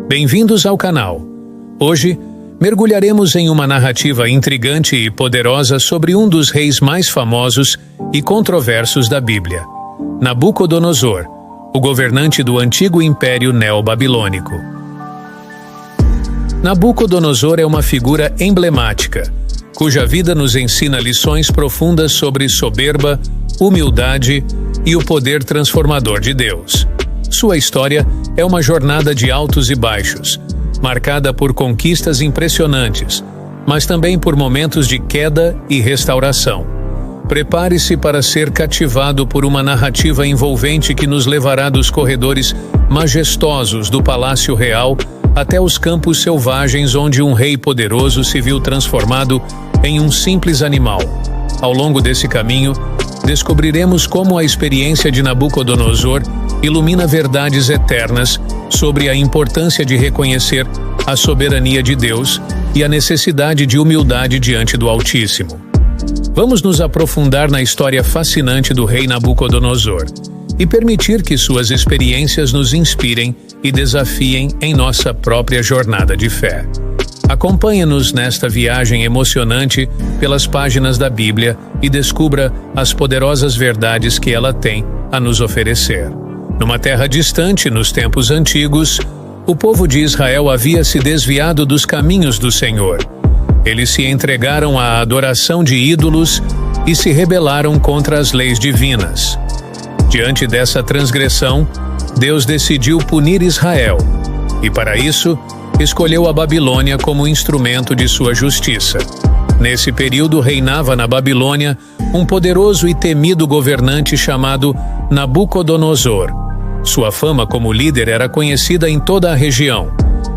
Bem-vindos ao canal. Hoje, mergulharemos em uma narrativa intrigante e poderosa sobre um dos reis mais famosos e controversos da Bíblia, Nabucodonosor, o governante do antigo Império Neobabilônico. Nabucodonosor é uma figura emblemática, cuja vida nos ensina lições profundas sobre soberba, humildade e o poder transformador de Deus. Sua história é uma jornada de altos e baixos, marcada por conquistas impressionantes, mas também por momentos de queda e restauração. Prepare-se para ser cativado por uma narrativa envolvente que nos levará dos corredores majestosos do Palácio Real até os campos selvagens onde um rei poderoso se viu transformado em um simples animal. Ao longo desse caminho, descobriremos como a experiência de Nabucodonosor ilumina verdades eternas sobre a importância de reconhecer a soberania de Deus e a necessidade de humildade diante do Altíssimo. Vamos nos aprofundar na história fascinante do rei Nabucodonosor e permitir que suas experiências nos inspirem e desafiem em nossa própria jornada de fé. Acompanhe-nos nesta viagem emocionante pelas páginas da Bíblia e descubra as poderosas verdades que ela tem a nos oferecer. Numa terra distante, nos tempos antigos, o povo de Israel havia se desviado dos caminhos do Senhor. Eles se entregaram à adoração de ídolos e se rebelaram contra as leis divinas. Diante dessa transgressão, Deus decidiu punir Israel, e para isso, escolheu a Babilônia como instrumento de sua justiça. Nesse período reinava na Babilônia um poderoso e temido governante chamado Nabucodonosor. Sua fama como líder era conhecida em toda a região,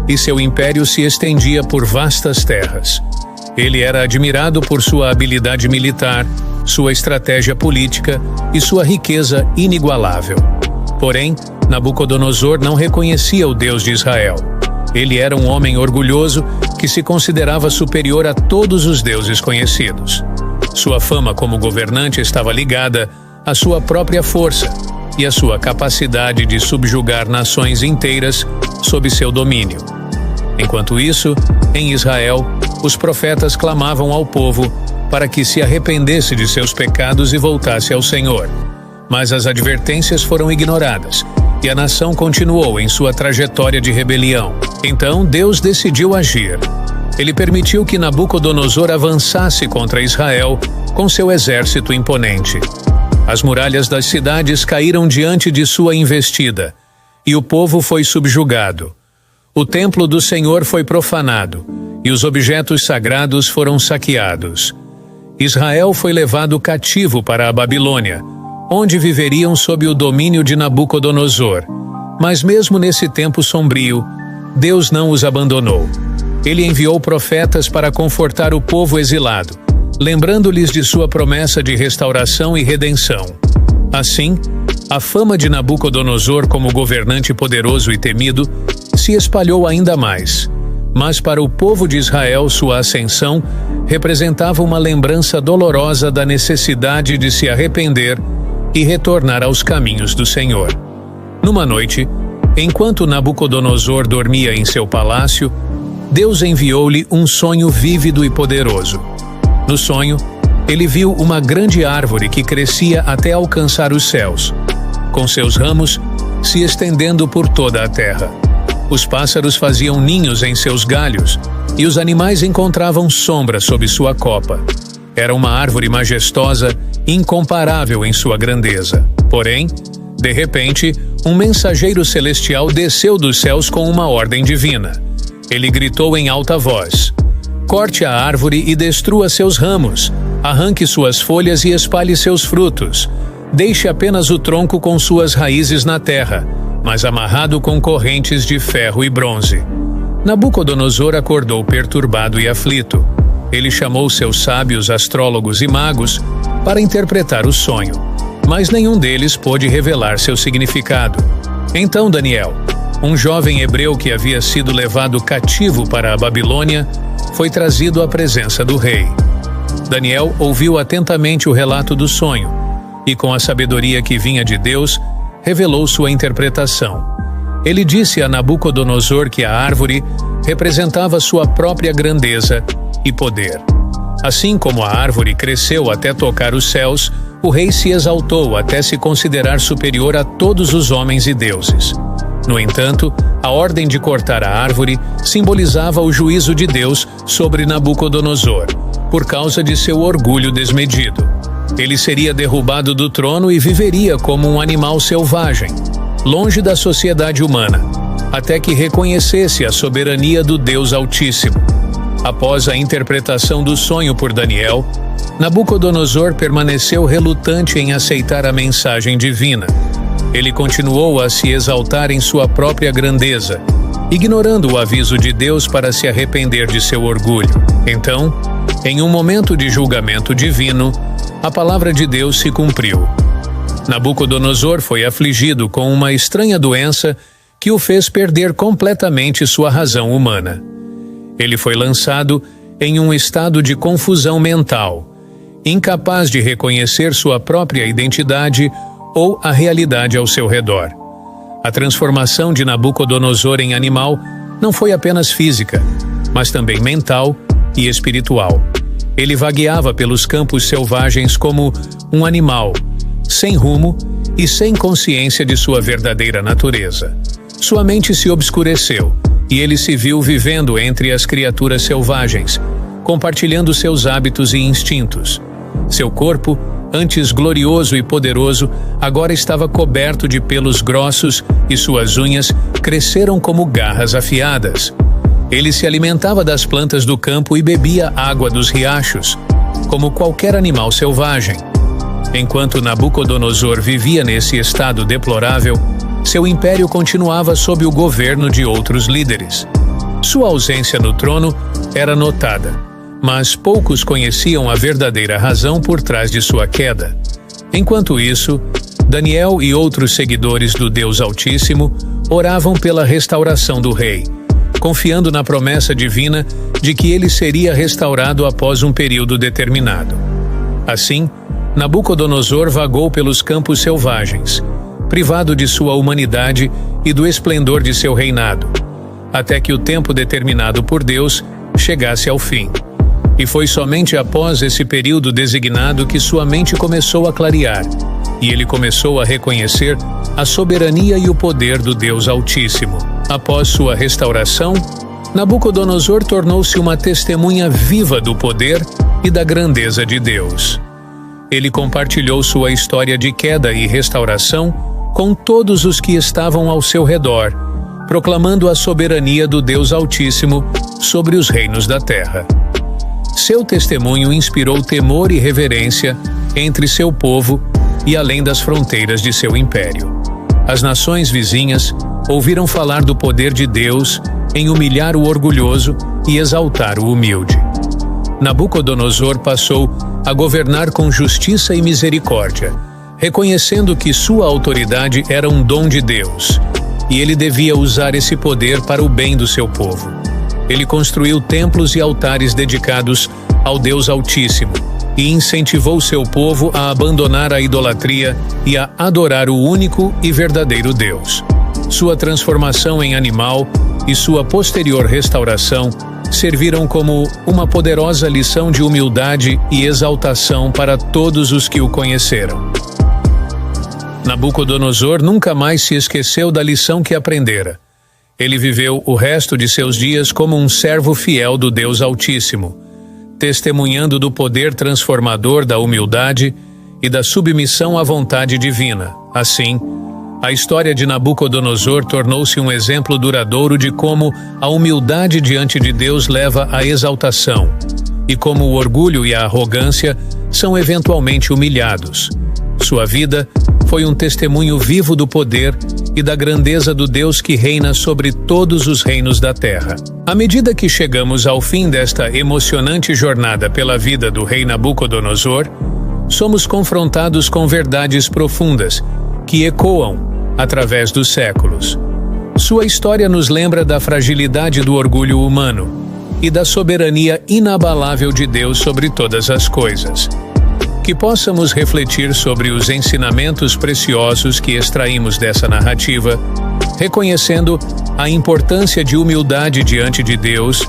e seu império se estendia por vastas terras. Ele era admirado por sua habilidade militar, sua estratégia política e sua riqueza inigualável. Porém, Nabucodonosor não reconhecia o Deus de Israel. Ele era um homem orgulhoso que se considerava superior a todos os deuses conhecidos. Sua fama como governante estava ligada à sua própria força e à sua capacidade de subjugar nações inteiras sob seu domínio. Enquanto isso, em Israel, os profetas clamavam ao povo para que se arrependesse de seus pecados e voltasse ao Senhor. Mas as advertências foram ignoradas e a nação continuou em sua trajetória de rebelião. Então Deus decidiu agir. Ele permitiu que Nabucodonosor avançasse contra Israel com seu exército imponente. As muralhas das cidades caíram diante de sua investida, e o povo foi subjugado. O templo do Senhor foi profanado, e os objetos sagrados foram saqueados. Israel foi levado cativo para a Babilônia, onde viveriam sob o domínio de Nabucodonosor. Mas mesmo nesse tempo sombrio, Deus não os abandonou. Ele enviou profetas para confortar o povo exilado, lembrando-lhes de sua promessa de restauração e redenção. Assim, a fama de Nabucodonosor como governante poderoso e temido se espalhou ainda mais. Mas para o povo de Israel, sua ascensão representava uma lembrança dolorosa da necessidade de se arrepender e retornar aos caminhos do Senhor. Numa noite, enquanto Nabucodonosor dormia em seu palácio, Deus enviou-lhe um sonho vívido e poderoso. No sonho, ele viu uma grande árvore que crescia até alcançar os céus, com seus ramos se estendendo por toda a terra. Os pássaros faziam ninhos em seus galhos e os animais encontravam sombra sob sua copa. Era uma árvore majestosa, incomparável em sua grandeza. Porém, de repente, um mensageiro celestial desceu dos céus com uma ordem divina. Ele gritou em alta voz: "Corte a árvore e destrua seus ramos, arranque suas folhas e espalhe seus frutos. Deixe apenas o tronco com suas raízes na terra, mas amarrado com correntes de ferro e bronze." Nabucodonosor acordou perturbado e aflito. Ele chamou seus sábios, astrólogos e magos para interpretar o sonho, mas nenhum deles pôde revelar seu significado. Então Daniel, um jovem hebreu que havia sido levado cativo para a Babilônia, foi trazido à presença do rei. Daniel ouviu atentamente o relato do sonho e, com a sabedoria que vinha de Deus, revelou sua interpretação. Ele disse a Nabucodonosor que a árvore representava sua própria grandeza e poder. Assim como a árvore cresceu até tocar os céus, o rei se exaltou até se considerar superior a todos os homens e deuses. No entanto, a ordem de cortar a árvore simbolizava o juízo de Deus sobre Nabucodonosor, por causa de seu orgulho desmedido. Ele seria derrubado do trono e viveria como um animal selvagem, longe da sociedade humana, até que reconhecesse a soberania do Deus Altíssimo. Após a interpretação do sonho por Daniel, Nabucodonosor permaneceu relutante em aceitar a mensagem divina. Ele continuou a se exaltar em sua própria grandeza, ignorando o aviso de Deus para se arrepender de seu orgulho. Então, em um momento de julgamento divino, a palavra de Deus se cumpriu. Nabucodonosor foi afligido com uma estranha doença que o fez perder completamente sua razão humana. Ele foi lançado em um estado de confusão mental, incapaz de reconhecer sua própria identidade ou a realidade ao seu redor. A transformação de Nabucodonosor em animal não foi apenas física, mas também mental e espiritual. Ele vagueava pelos campos selvagens como um animal, sem rumo e sem consciência de sua verdadeira natureza. Sua mente se obscureceu e ele se viu vivendo entre as criaturas selvagens, compartilhando seus hábitos e instintos. Seu corpo, antes glorioso e poderoso, agora estava coberto de pelos grossos e suas unhas cresceram como garras afiadas. Ele se alimentava das plantas do campo e bebia água dos riachos, como qualquer animal selvagem. Enquanto Nabucodonosor vivia nesse estado deplorável, seu império continuava sob o governo de outros líderes. Sua ausência no trono era notada, mas poucos conheciam a verdadeira razão por trás de sua queda. Enquanto isso, Daniel e outros seguidores do Deus Altíssimo oravam pela restauração do rei, confiando na promessa divina de que ele seria restaurado após um período determinado. Assim, Nabucodonosor vagou pelos campos selvagens, privado de sua humanidade e do esplendor de seu reinado, até que o tempo determinado por Deus chegasse ao fim. E foi somente após esse período designado que sua mente começou a clarear, e ele começou a reconhecer a soberania e o poder do Deus Altíssimo. Após sua restauração, Nabucodonosor tornou-se uma testemunha viva do poder e da grandeza de Deus. Ele compartilhou sua história de queda e restauração com todos os que estavam ao seu redor, proclamando a soberania do Deus Altíssimo sobre os reinos da terra. Seu testemunho inspirou temor e reverência entre seu povo e além das fronteiras de seu império. As nações vizinhas ouviram falar do poder de Deus em humilhar o orgulhoso e exaltar o humilde. Nabucodonosor passou a governar com justiça e misericórdia, reconhecendo que sua autoridade era um dom de Deus, e ele devia usar esse poder para o bem do seu povo. Ele construiu templos e altares dedicados ao Deus Altíssimo e incentivou seu povo a abandonar a idolatria e a adorar o único e verdadeiro Deus. Sua transformação em animal e sua posterior restauração serviram como uma poderosa lição de humildade e exaltação para todos os que o conheceram. Nabucodonosor nunca mais se esqueceu da lição que aprendera. Ele viveu o resto de seus dias como um servo fiel do Deus Altíssimo, testemunhando do poder transformador da humildade e da submissão à vontade divina. Assim, a história de Nabucodonosor tornou-se um exemplo duradouro de como a humildade diante de Deus leva à exaltação, e como o orgulho e a arrogância são eventualmente humilhados. Sua vida foi um testemunho vivo do poder e da grandeza do Deus que reina sobre todos os reinos da terra. À medida que chegamos ao fim desta emocionante jornada pela vida do rei Nabucodonosor, somos confrontados com verdades profundas que ecoam através dos séculos. Sua história nos lembra da fragilidade do orgulho humano e da soberania inabalável de Deus sobre todas as coisas. Que possamos refletir sobre os ensinamentos preciosos que extraímos dessa narrativa, reconhecendo a importância de humildade diante de Deus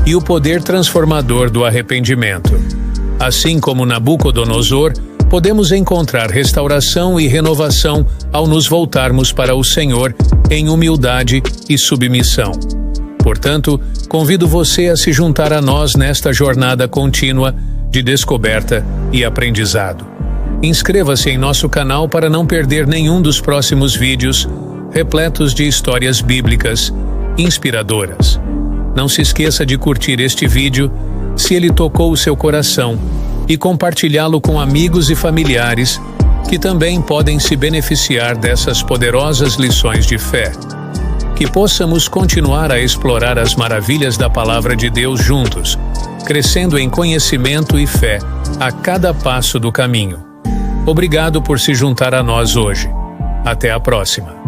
e o poder transformador do arrependimento. Assim como Nabucodonosor, podemos encontrar restauração e renovação ao nos voltarmos para o Senhor em humildade e submissão. Portanto, convido você a se juntar a nós nesta jornada contínua de descoberta e aprendizado. Inscreva-se em nosso canal para não perder nenhum dos próximos vídeos repletos de histórias bíblicas inspiradoras. Não se esqueça de curtir este vídeo se ele tocou o seu coração e compartilhá-lo com amigos e familiares que também podem se beneficiar dessas poderosas lições de fé. Que possamos continuar a explorar as maravilhas da Palavra de Deus juntos, crescendo em conhecimento e fé a cada passo do caminho. Obrigado por se juntar a nós hoje. Até a próxima.